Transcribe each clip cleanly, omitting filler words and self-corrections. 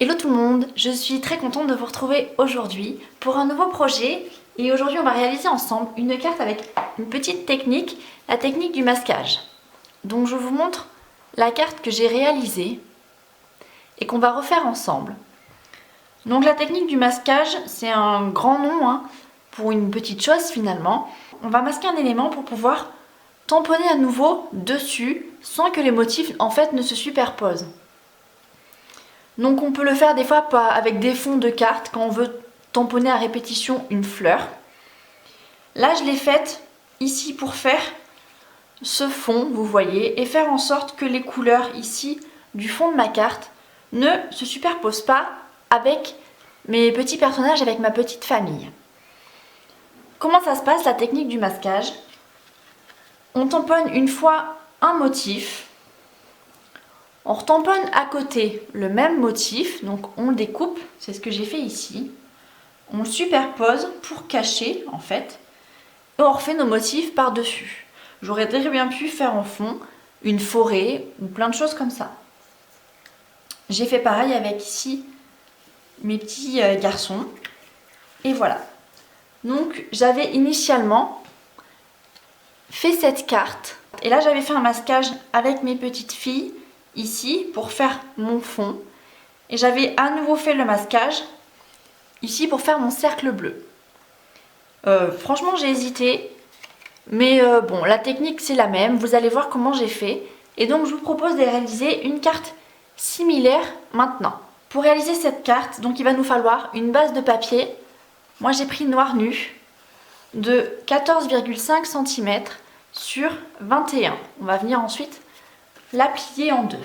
Hello tout le monde, je suis très contente de vous retrouver aujourd'hui pour un nouveau projet et aujourd'hui on va réaliser ensemble une carte avec une petite technique, la technique du masquage. Donc je vous montre la carte que j'ai réalisée et qu'on va refaire ensemble. Donc la technique du masquage, c'est un grand nom pour une petite chose finalement. On va masquer un élément pour pouvoir tamponner à nouveau dessus sans que les motifs en fait ne se superposent. Donc on peut le faire des fois avec des fonds de cartes quand on veut tamponner à répétition une fleur. Là je l'ai faite ici pour faire ce fond, vous voyez, et faire en sorte que les couleurs ici du fond de ma carte ne se superposent pas avec mes petits personnages, avec ma petite famille. Comment ça se passe la technique du masquage? On tamponne une fois un motif. On retamponne à côté le même motif, donc on le découpe, c'est ce que j'ai fait ici. On le superpose pour cacher en fait, et on refait nos motifs par-dessus. J'aurais très bien pu faire en fond une forêt ou plein de choses comme ça. J'ai fait pareil avec ici mes petits garçons, et voilà. Donc j'avais initialement fait cette carte, et là j'avais fait un masquage avec mes petites filles, ici pour faire mon fond et j'avais à nouveau fait le masquage ici pour faire mon cercle bleu. Franchement j'ai hésité mais bon la technique c'est la même, vous allez voir comment j'ai fait et donc je vous propose de réaliser une carte similaire maintenant. Pour réaliser cette carte donc il va nous falloir une base de papier, moi j'ai pris noir nu de 14,5 cm sur 21. On va venir ensuite la plier en deux.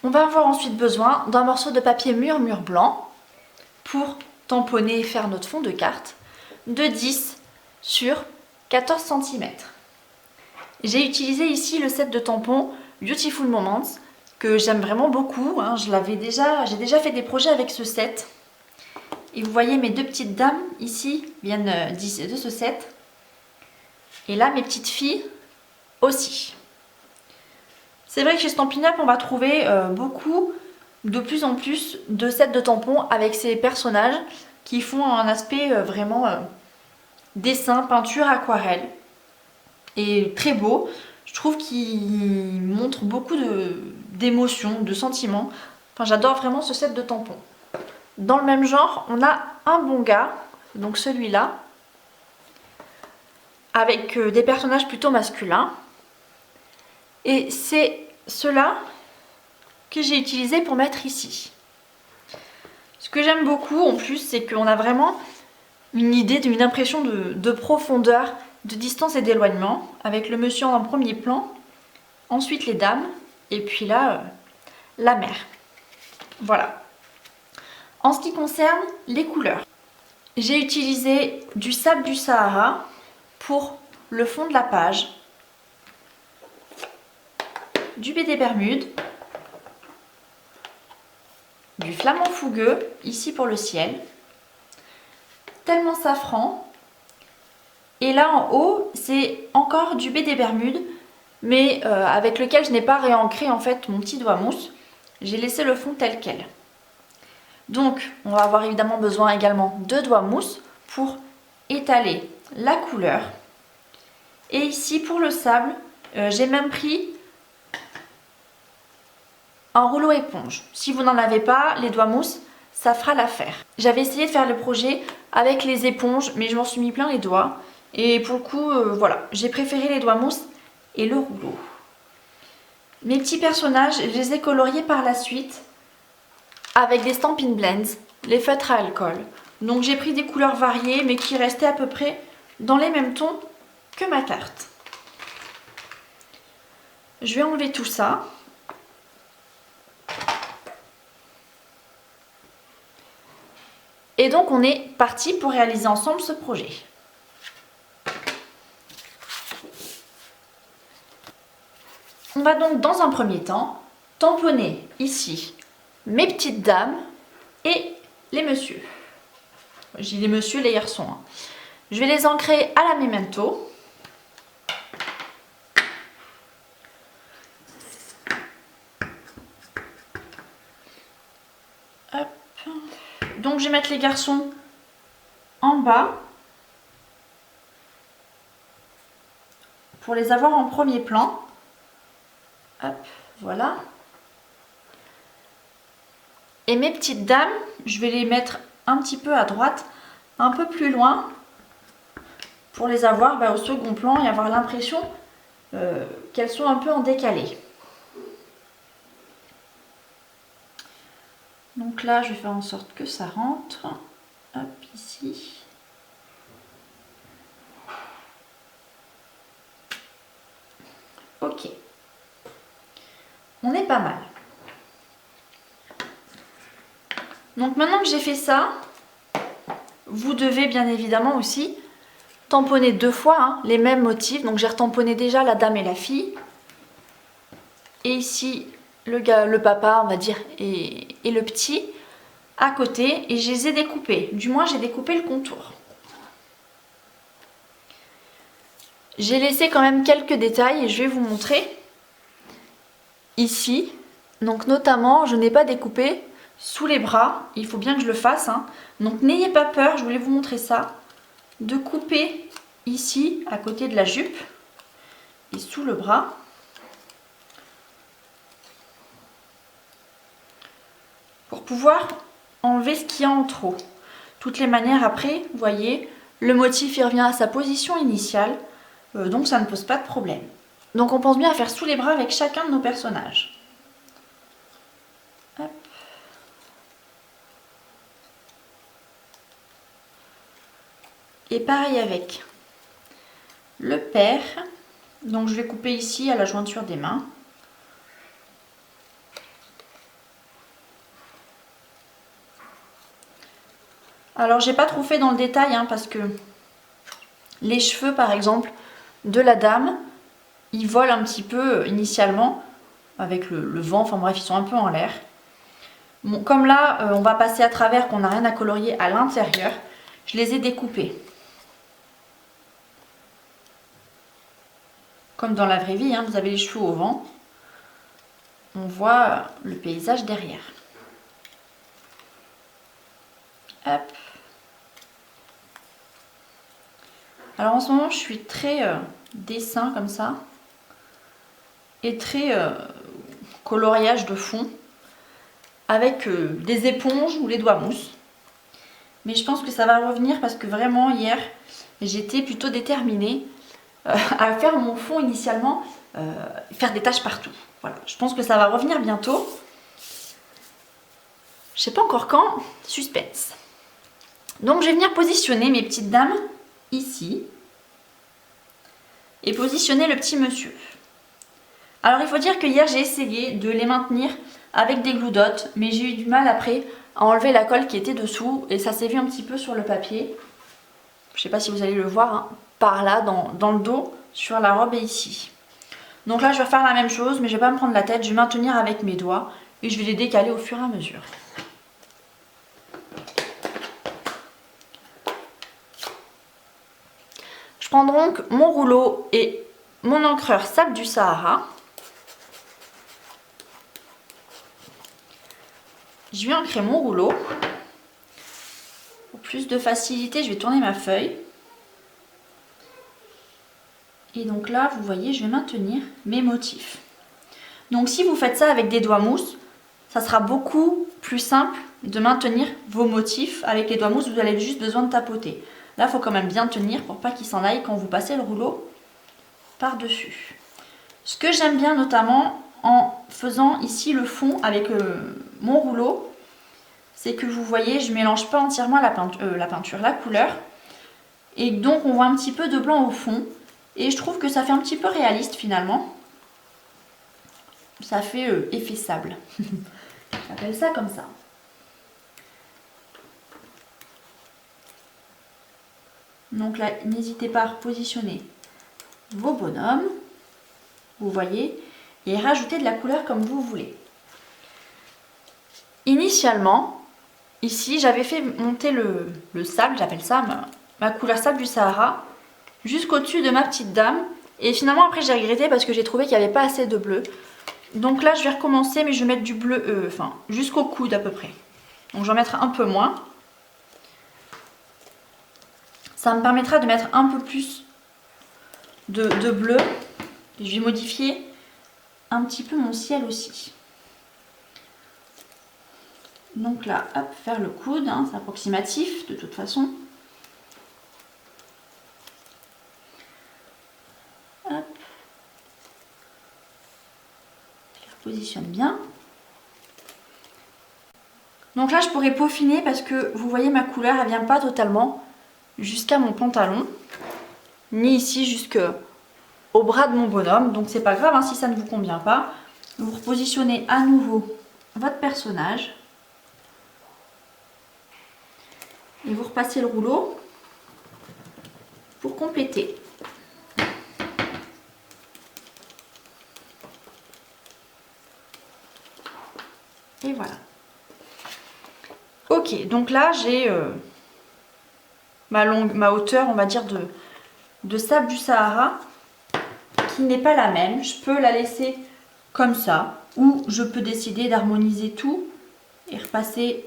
On va avoir ensuite besoin d'un morceau de papier mur blanc pour tamponner et faire notre fond de carte de 10 sur 14 cm. J'ai utilisé ici le set de tampons Beautiful Moments que j'aime vraiment beaucoup. J'ai déjà fait des projets avec ce set. Et vous voyez mes deux petites dames ici viennent de ce set. Et là mes petites filles aussi. C'est vrai que chez Stampin' Up, on va trouver de plus en plus de sets de tampons avec ces personnages qui font un aspect vraiment dessin, peinture, aquarelle. Et très beau. Je trouve qu'il montre beaucoup d'émotions, de sentiments. Enfin, j'adore vraiment ce set de tampons. Dans le même genre, on a un bon gars, donc celui-là, avec des personnages plutôt masculins. Et c'est ceux-là que j'ai utilisé pour mettre ici. Ce que j'aime beaucoup en plus, c'est qu'on a vraiment une idée d'une impression de profondeur, de distance et d'éloignement, avec le monsieur en premier plan, ensuite les dames, et puis là, la mer. Voilà. En ce qui concerne les couleurs, j'ai utilisé du sable du Sahara pour le fond de la page, du BD Bermude, du flamant fougueux, ici pour le ciel, tellement safran, et là en haut, c'est encore du BD Bermude, mais avec lequel je n'ai pas réancré en fait mon petit doigt mousse. J'ai laissé le fond tel quel. Donc, on va avoir évidemment besoin également de doigts mousse pour étaler la couleur. Et ici, pour le sable, j'ai même pris un rouleau éponge. Si vous n'en avez pas, les doigts mousse, ça fera l'affaire. J'avais essayé de faire le projet avec les éponges, mais je m'en suis mis plein les doigts. Et pour le coup, voilà, j'ai préféré les doigts mousse et le rouleau. Mes petits personnages, je les ai coloriés par la suite avec des Stampin' Blends, les feutres à alcool. Donc j'ai pris des couleurs variées, mais qui restaient à peu près dans les mêmes tons que ma carte. Je vais enlever tout ça. Et donc on est parti pour réaliser ensemble ce projet. On va donc dans un premier temps tamponner ici mes petites dames et les messieurs. J'ai les messieurs, les garçons. Je vais les ancrer à la Memento. Hop. Donc je vais mettre les garçons en bas pour les avoir en premier plan. Hop, voilà. Et mes petites dames, je vais les mettre un petit peu à droite, un peu plus loin, pour les avoir au second plan et avoir l'impression qu'elles sont un peu en décalé. Donc là, je vais faire en sorte que ça rentre. Hop, ici. Ok. On est pas mal. Donc maintenant que j'ai fait ça, vous devez bien évidemment aussi tamponner 2 fois les mêmes motifs. Donc j'ai retamponné déjà la dame et la fille. Et ici, le papa, on va dire, et le petit à côté. Et je les ai découpés. Du moins, j'ai découpé le contour. J'ai laissé quand même quelques détails et je vais vous montrer ici. Donc notamment, je n'ai pas découpé sous les bras. Il faut bien que je le fasse. Donc n'ayez pas peur, je voulais vous montrer ça. De couper ici, à côté de la jupe et sous le bras. Pour pouvoir enlever ce qu'il y a en trop. Toutes les manières, après, vous voyez, le motif il revient à sa position initiale. Donc ça ne pose pas de problème. Donc on pense bien à faire sous les bras avec chacun de nos personnages. Hop. Et pareil avec le père. Donc je vais couper ici à la jointure des mains. Alors j'ai pas trop fait dans le détail parce que les cheveux par exemple de la dame, ils volent un petit peu initialement avec le vent, enfin bref, ils sont un peu en l'air. Bon, comme là, on va passer à travers, qu'on n'a rien à colorier à l'intérieur, je les ai découpés. Comme dans la vraie vie, vous avez les cheveux au vent. On voit le paysage derrière. Hop. Alors en ce moment, je suis très dessin comme ça. Et très coloriage de fond. Avec des éponges ou les doigts mousse. Mais je pense que ça va revenir parce que vraiment hier, j'étais plutôt déterminée à faire mon fond initialement, faire des taches partout. Voilà, je pense que ça va revenir bientôt. Je sais pas encore quand, suspense. Donc je vais venir positionner mes petites dames ici et positionner le petit monsieur. Alors il faut dire que hier j'ai essayé de les maintenir avec des glue dots, mais j'ai eu du mal après à enlever la colle qui était dessous et ça s'est vu un petit peu sur le papier. Je sais pas si vous allez le voir par là dans le dos sur la robe et ici. Donc là je vais faire la même chose, mais je vais pas me prendre la tête, je vais maintenir avec mes doigts et je vais les décaler au fur et à mesure. Je prends donc mon rouleau et mon encreur Sable du Sahara. Je vais ancrer mon rouleau. Pour plus de facilité, je vais tourner ma feuille. Et donc là, vous voyez, je vais maintenir mes motifs. Donc si vous faites ça avec des doigts mousse, ça sera beaucoup plus simple de maintenir vos motifs. Avec les doigts mousse, vous avez juste besoin de tapoter. Là, il faut quand même bien tenir pour pas qu'il s'en aille quand vous passez le rouleau par-dessus. Ce que j'aime bien notamment en faisant ici le fond avec mon rouleau, c'est que vous voyez, je ne mélange pas entièrement la couleur. Et donc on voit un petit peu de blanc au fond. Et je trouve que ça fait un petit peu réaliste finalement. Ça fait effet sable. J'appelle ça comme ça. Donc là, n'hésitez pas à repositionner vos bonhommes. Vous voyez, et rajouter de la couleur comme vous voulez. Initialement, ici, j'avais fait monter le sable, j'appelle ça ma couleur sable du Sahara, jusqu'au-dessus de ma petite dame. Et finalement, après, j'ai regretté parce que j'ai trouvé qu'il n'y avait pas assez de bleu. Donc là, je vais recommencer, mais je vais mettre du bleu, jusqu'au coude à peu près. Donc je vais en mettre un peu moins. Ça me permettra de mettre un peu plus de bleu. Et je vais modifier un petit peu mon ciel aussi. Donc là, hop, faire le coude, hein, c'est approximatif de toute façon. Hop. Je les repositionne bien. Donc là, je pourrais peaufiner parce que vous voyez, ma couleur, elle vient pas totalement jusqu'à mon pantalon, ni ici jusqu'au bras de mon bonhomme. Donc c'est pas grave hein, si ça ne vous convient pas. Vous repositionnez à nouveau votre personnage. Et vous repassez le rouleau pour compléter. Et voilà. Ok, donc là j'ai ma hauteur, on va dire, de sable du Sahara qui n'est pas la même. Je peux la laisser comme ça ou je peux décider d'harmoniser tout et repasser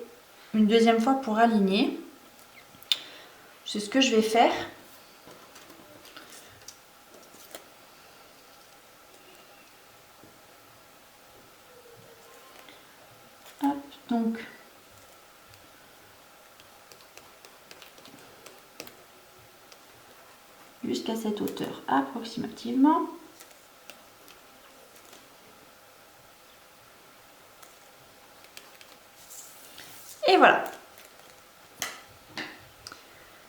une deuxième fois pour aligner. C'est ce que je vais faire. Hop, donc jusqu'à cette hauteur approximativement. Et voilà.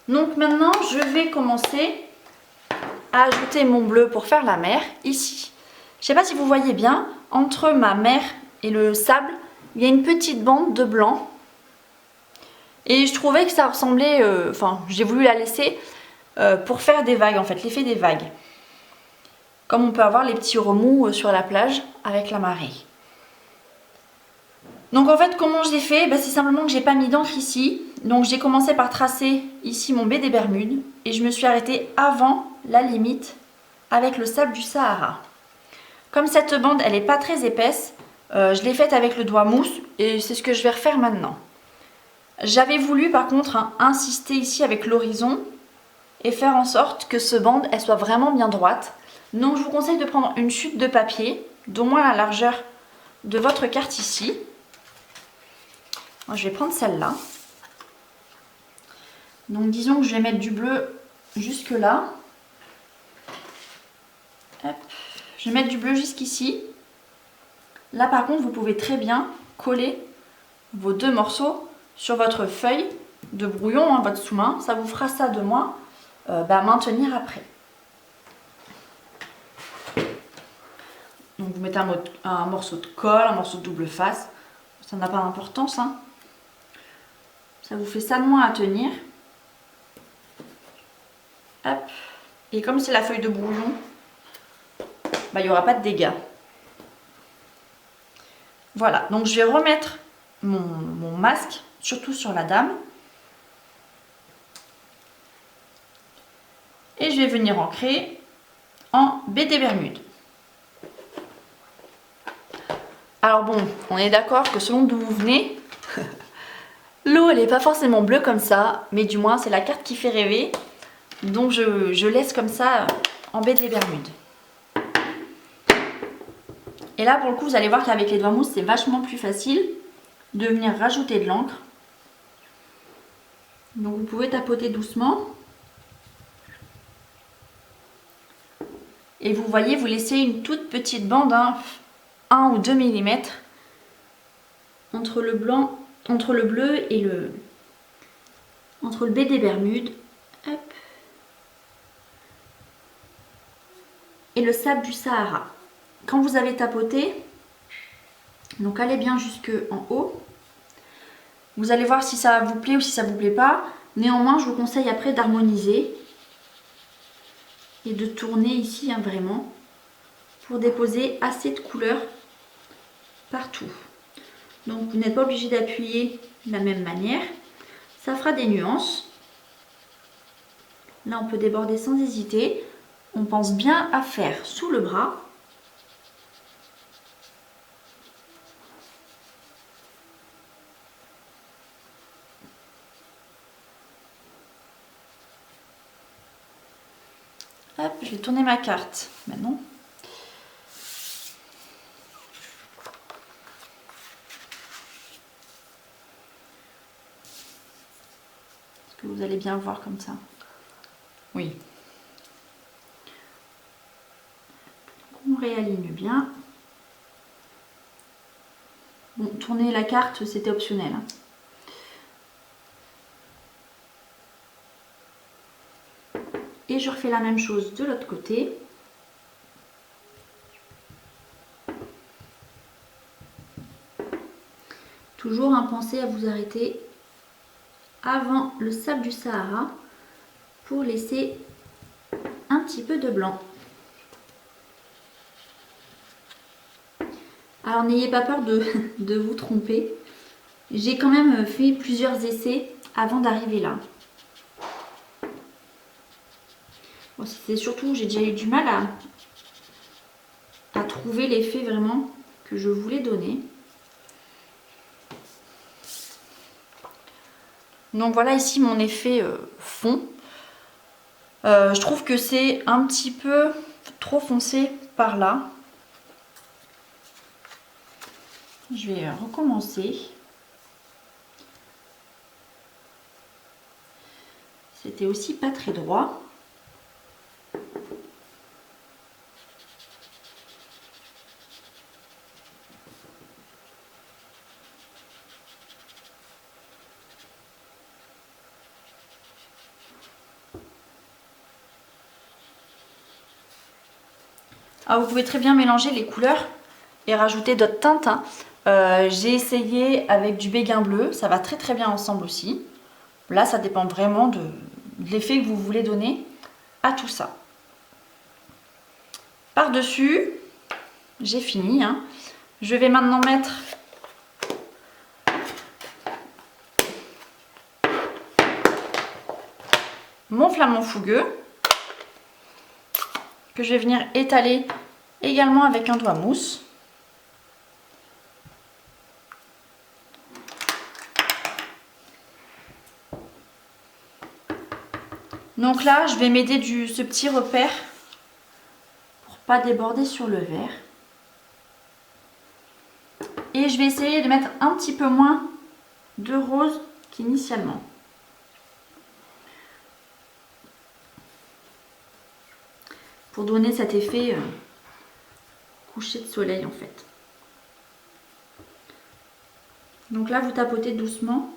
Donc maintenant, je vais commencer à ajouter mon bleu pour faire la mer ici. Je ne sais pas si vous voyez bien, entre ma mer et le sable, il y a une petite bande de blanc. Et je trouvais que ça ressemblait, enfin j'ai voulu la laisser pour faire des vagues en fait, l'effet des vagues. Comme on peut avoir les petits remous sur la plage avec la marée. Donc en fait comment j'ai fait, c'est simplement que j'ai pas mis d'encre ici. Donc j'ai commencé par tracer ici mon baie des Bermudes. Et je me suis arrêtée avant la limite avec le sable du Sahara. Comme cette bande elle n'est pas très épaisse, je l'ai faite avec le doigt mousse. Et c'est ce que je vais refaire maintenant. J'avais voulu par contre insister ici avec l'horizon. Et faire en sorte que ce bande elle soit vraiment bien droite. Donc je vous conseille de prendre une chute de papier d'au moins la largeur de votre carte ici. Moi, je vais prendre celle-là. Donc disons que je vais mettre du bleu jusque là. Hop. Je vais mettre du bleu jusqu'ici. Là par contre vous pouvez très bien coller vos deux morceaux sur votre feuille de brouillon, hein, votre sous-main. Ça vous fera ça de moins maintenir après. Donc vous mettez un morceau de colle, un morceau de double face. Ça n'a pas d'importance. Hein. Ça vous fait ça de moins à tenir. Hop. Et comme c'est la feuille de brouillon, il n'y aura pas de dégâts. Voilà, donc je vais remettre mon masque, surtout sur la dame. Et je vais venir ancrer en baie des Bermudes. Alors bon, on est d'accord que selon d'où vous venez, l'eau elle n'est pas forcément bleue comme ça, mais du moins c'est la carte qui fait rêver. Donc je laisse comme ça en baie des Bermudes. Et là pour le coup vous allez voir qu'avec les doigts mousse c'est vachement plus facile de venir rajouter de l'encre. Donc vous pouvez tapoter doucement. Et vous voyez, vous laissez une toute petite bande, 1 ou 2 mm entre le blanc, entre le bleu et entre le baie des Bermudes. Hop. Et le sable du Sahara. Quand vous avez tapoté, donc allez bien jusque en haut. Vous allez voir si ça vous plaît ou si ça vous plaît pas. Néanmoins, je vous conseille après d'harmoniser et de tourner ici vraiment pour déposer assez de couleur partout. Donc vous n'êtes pas obligé d'appuyer de la même manière. Ça fera des nuances. Là on peut déborder sans hésiter. On pense bien à faire sous le bras. Hop, je vais tourner ma carte maintenant. Est-ce que vous allez bien voir comme ça? Oui. On réaligne bien. Bon, tourner la carte, c'était optionnel. Et je refais la même chose de l'autre côté. Toujours pensez à vous arrêter avant le sable du Sahara pour laisser un petit peu de blanc. Alors n'ayez pas peur de vous tromper. J'ai quand même fait plusieurs essais avant d'arriver là. Bon, c'est surtout, j'ai déjà eu du mal à trouver l'effet vraiment que je voulais donner. Donc voilà ici mon effet fond. Je trouve que c'est un petit peu trop foncé par là. Je vais recommencer. C'était aussi pas très droit. Ah, vous pouvez très bien mélanger les couleurs et rajouter d'autres teintes. J'ai essayé avec du béguin bleu, ça va très bien ensemble aussi. Là, ça dépend vraiment de l'effet que vous voulez donner à tout ça. Par-dessus, j'ai fini. Je vais maintenant mettre mon flamant fougueux que je vais venir étaler également avec un doigt mousse. Donc là, je vais m'aider de ce petit repère pour pas déborder sur le verre. Et je vais essayer de mettre un petit peu moins de rose qu'initialement. Pour donner cet effet coucher de soleil en fait. Donc là, vous tapotez doucement.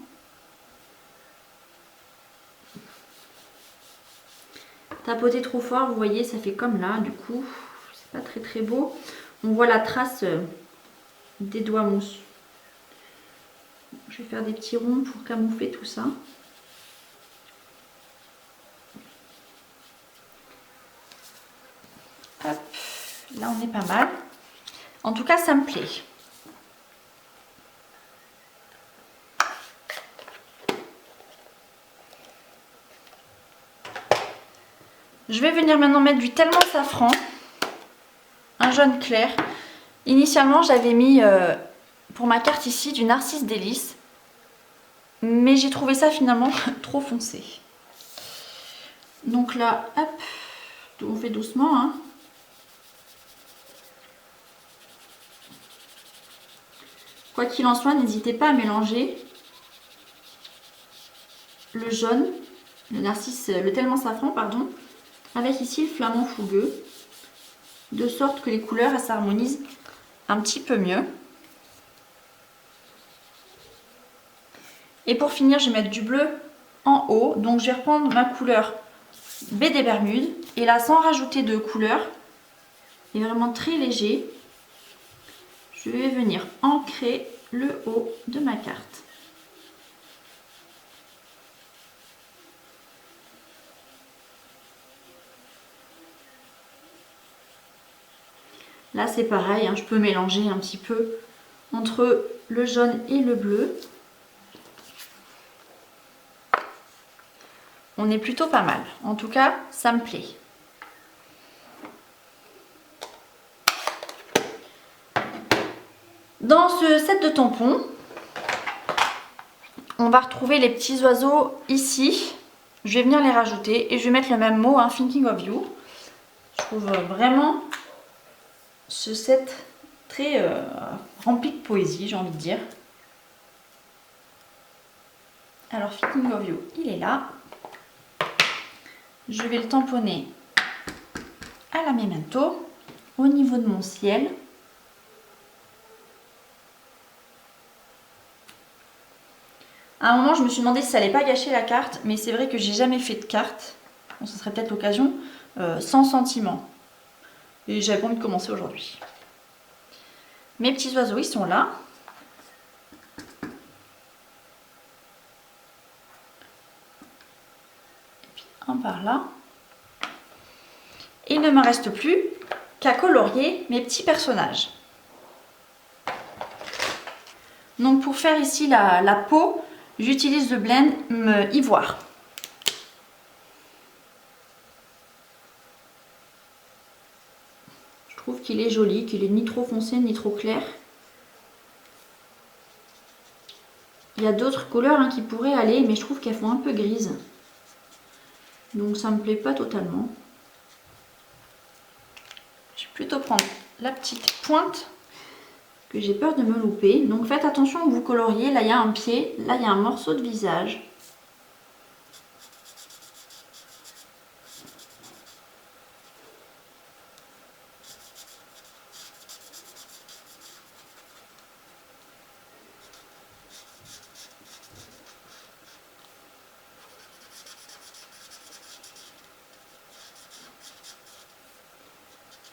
Tapotez trop fort, vous voyez, ça fait comme là, du coup, c'est pas très beau. On voit la trace des doigts mousse. Je vais faire des petits ronds pour camoufler tout ça. Hop, là on est pas mal. En tout cas, ça me plaît. Je vais venir maintenant mettre du Tellement Safran, un jaune clair. Initialement, j'avais mis pour ma carte ici du Narcisse Délice, mais j'ai trouvé ça finalement trop foncé. Donc là, hop, on fait doucement. Quoi qu'il en soit, n'hésitez pas à mélanger le jaune, le Tellement Safran, pardon, avec ici le flamant fougueux, de sorte que les couleurs s'harmonisent un petit peu mieux. Et pour finir, je vais mettre du bleu en haut, donc je vais reprendre ma couleur baie des Bermudes, et là sans rajouter de couleur, et vraiment très léger, je vais venir ancrer le haut de ma carte. Là c'est pareil, je peux mélanger un petit peu entre le jaune et le bleu. On est plutôt pas mal. En tout cas, ça me plaît. Dans ce set de tampons, on va retrouver les petits oiseaux ici. Je vais venir les rajouter et je vais mettre le même mot, Thinking of You. Je trouve vraiment ce set très rempli de poésie, j'ai envie de dire. Alors Fitting of You, il est là. Je vais le tamponner à la Memento, au niveau de mon ciel. À un moment, je me suis demandé si ça allait pas gâcher la carte, mais c'est vrai que j'ai jamais fait de carte. Bon, ce serait peut-être l'occasion, sans sentiment. Et j'avais pas envie de commencer aujourd'hui. Mes petits oiseaux, ils sont là. Et puis un par là. Il ne me reste plus qu'à colorier mes petits personnages. Donc pour faire ici la peau, j'utilise le blend ivoire. Je trouve qu'il est joli, qu'il est ni trop foncé ni trop clair. Il y a d'autres couleurs qui pourraient aller, mais je trouve qu'elles font un peu grises. Donc ça me plaît pas totalement. Je vais plutôt prendre la petite pointe que j'ai peur de me louper. Donc faites attention où vous coloriez. Là il y a un pied, là il y a un morceau de visage.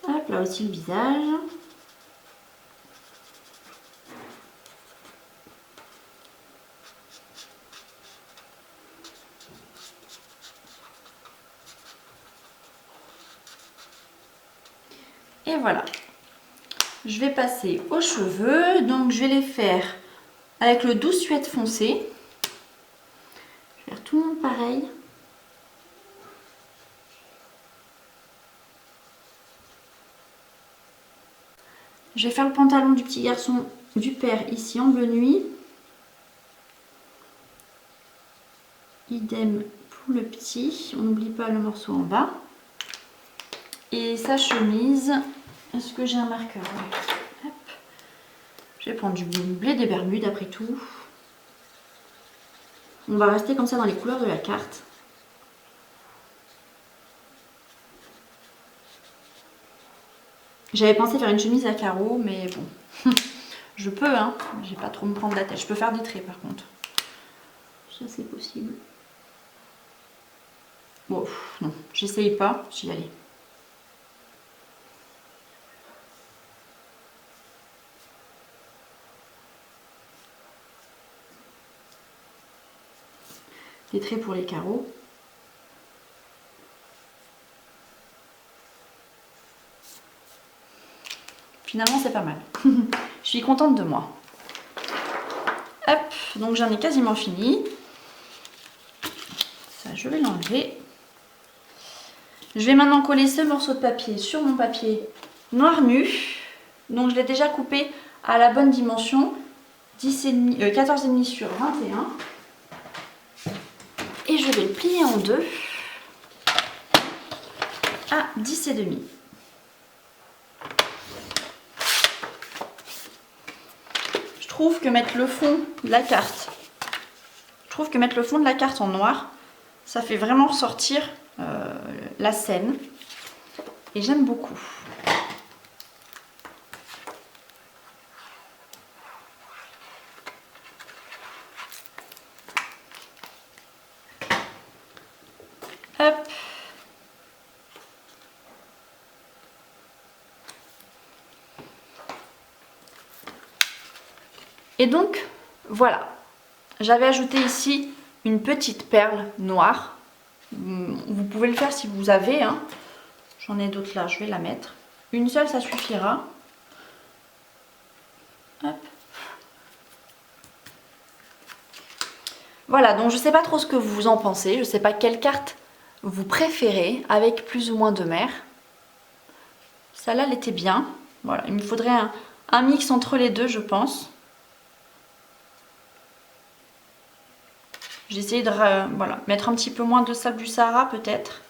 Hop, là aussi le visage. Et voilà. Je vais passer aux cheveux. Donc je vais les faire avec le Douce Suède foncé. Je vais faire tout le monde pareil. Je vais faire le pantalon du petit garçon du père ici en bleu nuit. Idem pour le petit. On n'oublie pas le morceau en bas. Et sa chemise. Est-ce que j'ai un marqueur? Hop. Je vais prendre du blé des Bermudes après tout. On va rester comme ça dans les couleurs de la carte. J'avais pensé faire une chemise à carreaux, mais bon. Je peux, hein. Je vais pas trop me prendre la tête. Je peux faire des traits par contre. Ça c'est possible. Bon, non, j'essaye pas, j'y allais. Des traits pour les carreaux. Finalement, c'est pas mal. Je suis contente de moi. Hop, donc j'en ai quasiment fini. Ça, je vais l'enlever. Je vais maintenant coller ce morceau de papier sur mon papier noir nu. Donc je l'ai déjà coupé à la bonne dimension. 14,5 sur 21. Et je vais le plier en deux à 10,5. Je trouve que mettre le fond de la carte, en noir, ça fait vraiment ressortir la scène. Et j'aime beaucoup. Hop. Et donc, voilà. J'avais ajouté ici une petite perle noire. Vous pouvez le faire si vous avez. Hein. J'en ai d'autres là, je vais la mettre. Une seule, ça suffira. Hop. Voilà, donc je ne sais pas trop ce que vous en pensez. Je ne sais pas quelle carte vous préférez avec plus ou moins de mer. Celle-là, elle était bien. Voilà, il me faudrait un mix entre les deux, je pense. J'ai essayé de voilà, mettre un petit peu moins de sable du Sahara peut-être.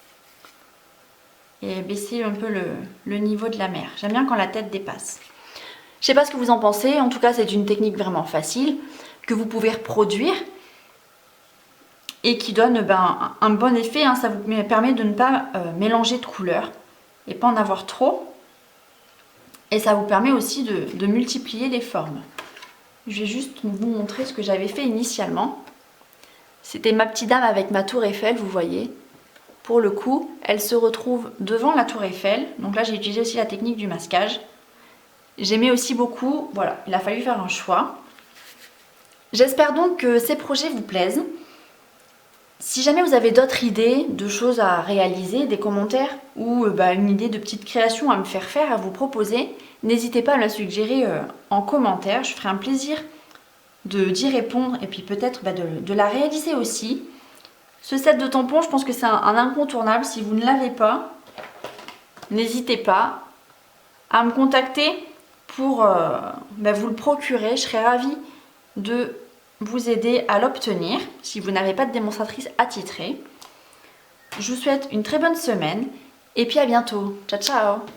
et baisser un peu le niveau de la mer. J'aime bien quand la tête dépasse. Je sais pas ce que vous en pensez, en tout cas c'est une technique vraiment facile que vous pouvez reproduire et qui donne un bon effet, hein. Ça vous permet de ne pas mélanger de couleurs et pas en avoir trop. Et ça vous permet aussi de multiplier les formes. Je vais juste vous montrer ce que j'avais fait initialement. C'était ma petite dame avec ma tour Eiffel, vous voyez. Pour le coup, elle se retrouve devant la tour Eiffel. Donc là, j'ai utilisé aussi la technique du masquage. J'aimais aussi beaucoup, voilà, il a fallu faire un choix. J'espère donc que ces projets vous plaisent. Si jamais vous avez d'autres idées de choses à réaliser, des commentaires ou une idée de petite création à me faire, à vous proposer, n'hésitez pas à me la suggérer en commentaire. Je ferai un plaisir d'y répondre et puis peut-être de la réaliser aussi. Ce set de tampons, je pense que c'est un incontournable. Si vous ne l'avez pas, n'hésitez pas à me contacter pour vous le procurer. Je serais ravie de vous aider à l'obtenir si vous n'avez pas de démonstratrice attitrée. Je vous souhaite une très bonne semaine et puis à bientôt. Ciao ciao!